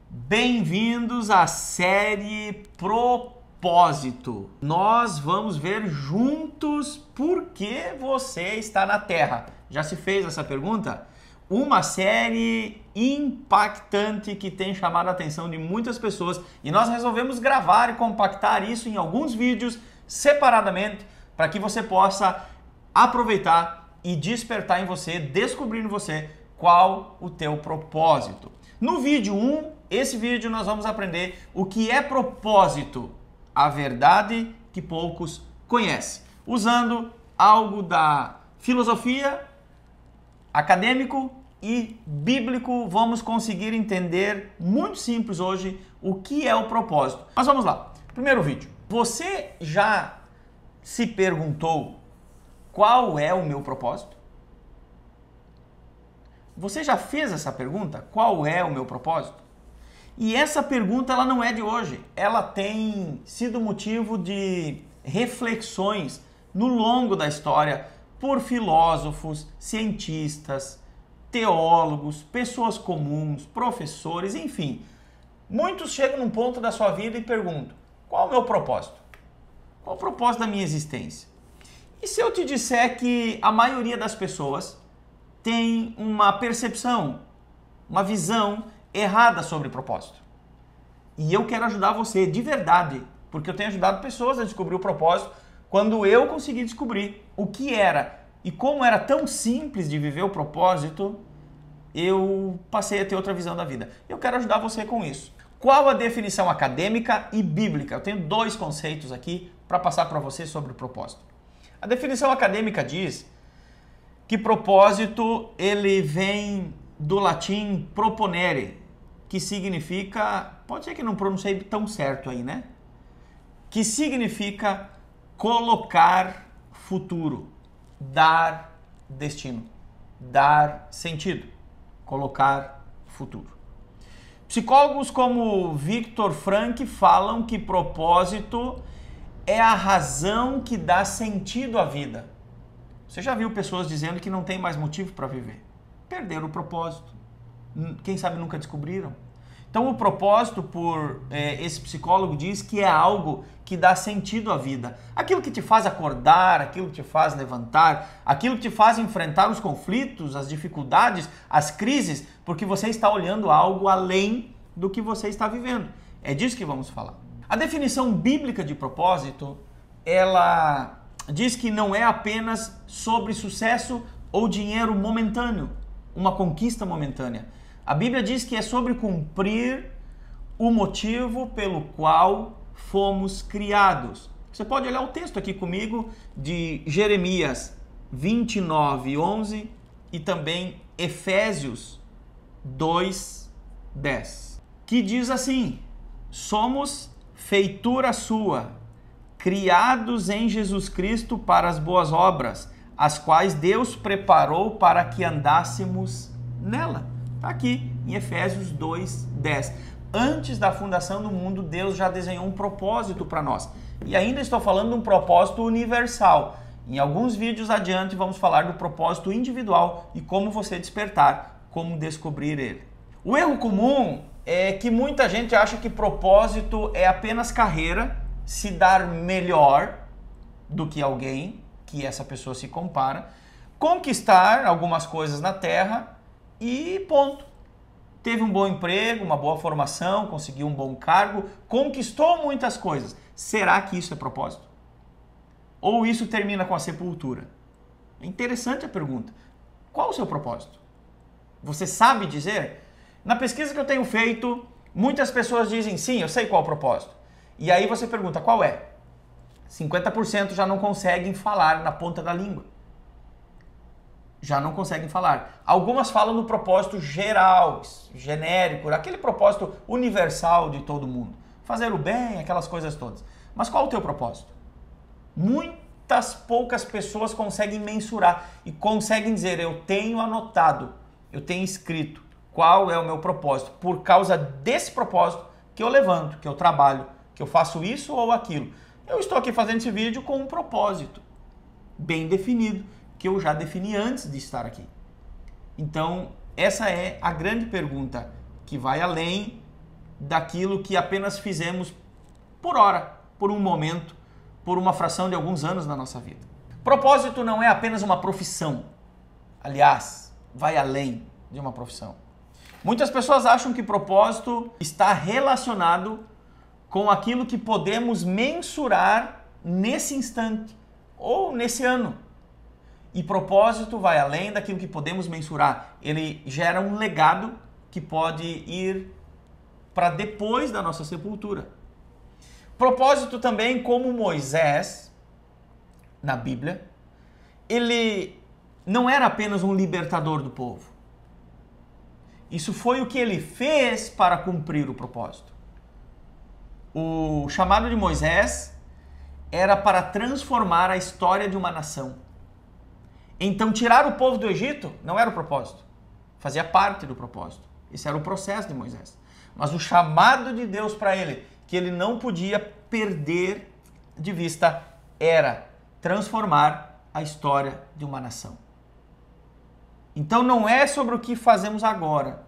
Bem-vindos à série Propósito. Nós vamos ver juntos por que você está na Terra. Já se fez essa pergunta? Uma série impactante que tem chamado a atenção de muitas pessoas e nós resolvemos gravar e compactar isso em alguns vídeos separadamente para que você possa aproveitar e despertar em você, descobrir em você qual o teu propósito. No vídeo 1, esse vídeo nós vamos aprender o que é propósito, a verdade que poucos conhecem. Usando algo da filosofia, acadêmico e bíblico, vamos conseguir entender muito simples hoje o que é o propósito. Mas vamos lá. Primeiro vídeo. Você já se perguntou qual é o meu propósito? Você já fez essa pergunta? Qual é o meu propósito? E essa pergunta ela não é de hoje. Ela tem sido motivo de reflexões no longo da história por filósofos, cientistas, teólogos, pessoas comuns, professores, enfim. Muitos chegam num ponto da sua vida e perguntam: qual é o meu propósito? Qual o propósito da minha existência? E se eu te disser que a maioria das pessoas tem uma percepção, uma visão errada sobre propósito? E eu quero ajudar você de verdade, porque eu tenho ajudado pessoas a descobrir o propósito quando eu consegui descobrir o que era e como era tão simples de viver o propósito, eu passei a ter outra visão da vida. Eu quero ajudar você com isso. Qual a definição acadêmica e bíblica? Eu tenho dois conceitos aqui para passar para você sobre o propósito. A definição acadêmica diz que propósito ele vem do latim proponere, que significa, pode ser que não pronunciei tão certo aí, né? Que significa colocar futuro, dar destino, dar sentido, colocar futuro. Psicólogos como Viktor Frankl falam que propósito é a razão que dá sentido à vida. Você já viu pessoas dizendo que não tem mais motivo para viver? Perderam o propósito. Quem sabe nunca descobriram. Então o propósito, por esse psicólogo, diz que é algo que dá sentido à vida. Aquilo que te faz acordar, aquilo que te faz levantar, aquilo que te faz enfrentar os conflitos, as dificuldades, as crises, porque você está olhando algo além do que você está vivendo. É disso que vamos falar. A definição bíblica de propósito, ela diz que não é apenas sobre sucesso ou dinheiro momentâneo, uma conquista momentânea. A Bíblia diz que é sobre cumprir o motivo pelo qual fomos criados. Você pode olhar o texto aqui comigo de Jeremias 29:11 e também Efésios 2:10, que diz assim: somos feitura sua, criados em Jesus Cristo para as boas obras, as quais Deus preparou para que andássemos nela. Está aqui em Efésios 2:10. Antes da fundação do mundo, Deus já desenhou um propósito para nós. E ainda estou falando de um propósito universal. Em alguns vídeos adiante vamos falar do propósito individual e como você despertar, como descobrir ele. O erro comum é que muita gente acha que propósito é apenas carreira, se dar melhor do que alguém, que essa pessoa se compara, conquistar algumas coisas na Terra e ponto. Teve um bom emprego, uma boa formação, conseguiu um bom cargo, conquistou muitas coisas. Será que isso é propósito? Ou isso termina com a sepultura? É interessante a pergunta. Qual o seu propósito? Você sabe dizer? Na pesquisa que eu tenho feito, muitas pessoas dizem sim, eu sei qual é o propósito. E aí você pergunta qual é? 50% já não conseguem falar na ponta da língua. Já não conseguem falar. Algumas falam no propósito geral, genérico, aquele propósito universal de todo mundo. Fazer o bem, aquelas coisas todas. Mas qual é o teu propósito? Muitas poucas pessoas conseguem mensurar e conseguem dizer: eu tenho anotado, eu tenho escrito qual é o meu propósito. Por causa desse propósito que eu levanto, que eu trabalho, que eu faço isso ou aquilo. Eu estou aqui fazendo esse vídeo com um propósito bem definido, que eu já defini antes de estar aqui. Então, essa é a grande pergunta que vai além daquilo que apenas fizemos por hora, por um momento, por uma fração de alguns anos na nossa vida. Propósito não é apenas uma profissão. Aliás, vai além de uma profissão. Muitas pessoas acham que propósito está relacionado com aquilo que podemos mensurar nesse instante ou nesse ano. E propósito vai além daquilo que podemos mensurar. Ele gera um legado que pode ir para depois da nossa sepultura. Propósito também, como Moisés, na Bíblia, ele não era apenas um libertador do povo. Isso foi o que ele fez para cumprir o propósito. O chamado de Moisés era para transformar a história de uma nação. Então, tirar o povo do Egito não era o propósito. Fazia parte do propósito. Esse era o processo de Moisés. Mas o chamado de Deus para ele, que ele não podia perder de vista, era transformar a história de uma nação. Então não é sobre o que fazemos agora,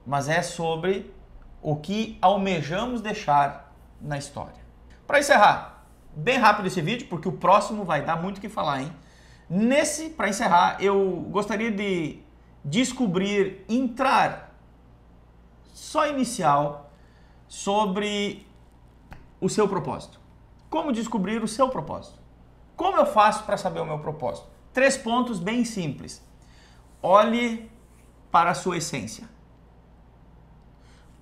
mas é sobre o que almejamos deixar na história. Para encerrar, bem rápido esse vídeo, porque o próximo vai dar muito o que falar, hein? Para encerrar, eu gostaria de descobrir, só inicial, sobre o seu propósito. Como descobrir o seu propósito? Como eu faço para saber o meu propósito? 3 pontos bem simples. Olhe para a sua essência.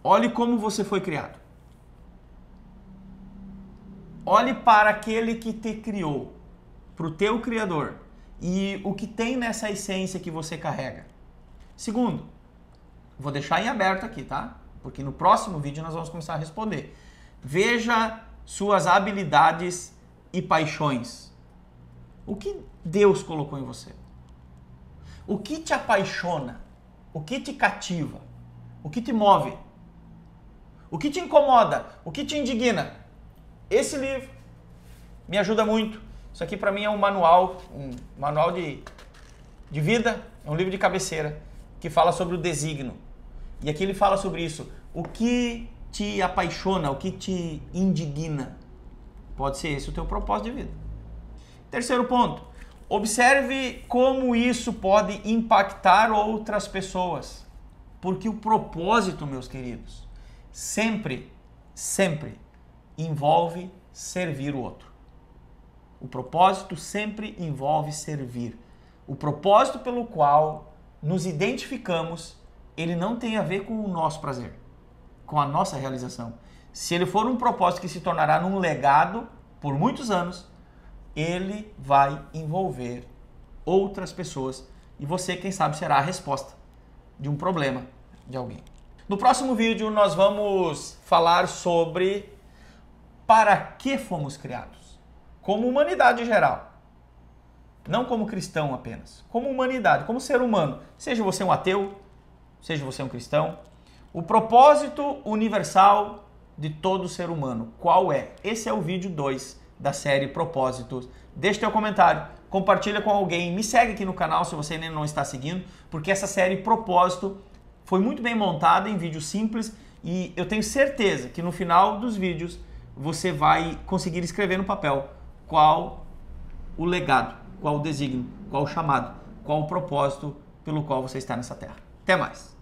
Olhe como você foi criado. Olhe para aquele que te criou, para o teu Criador, e o que tem nessa essência que você carrega. Segundo, vou deixar em aberto aqui, tá? Porque no próximo vídeo nós vamos começar a responder. Veja suas habilidades e paixões. O que Deus colocou em você? O que te apaixona? O que te cativa? O que te move? O que te incomoda? O que te indigna? Esse livro me ajuda muito. Isso aqui para mim é um manual de vida, é um livro de cabeceira que fala sobre o desígnio. E aqui ele fala sobre isso. O que te apaixona, o que te indigna? Pode ser esse o teu propósito de vida. Terceiro ponto. Observe como isso pode impactar outras pessoas. Porque o propósito, meus queridos, sempre envolve servir o outro. O propósito sempre envolve servir. O propósito pelo qual nos identificamos, ele não tem a ver com o nosso prazer, com a nossa realização. Se ele for um propósito que se tornará num legado por muitos anos, ele vai envolver outras pessoas e você, quem sabe, será a resposta de um problema de alguém. No próximo vídeo nós vamos falar sobre para que fomos criados, como humanidade geral. Não como cristão apenas, como humanidade, como ser humano. Seja você um ateu, seja você um cristão. O propósito universal de todo ser humano, qual é? Esse é o vídeo 2 da série Propósitos. Deixe teu comentário, compartilha com alguém, me segue aqui no canal se você ainda não está seguindo, porque essa série Propósito foi muito bem montada em vídeos simples e eu tenho certeza que no final dos vídeos você vai conseguir escrever no papel qual o legado, qual o desígnio, qual o chamado, qual o propósito pelo qual você está nessa terra. Até mais!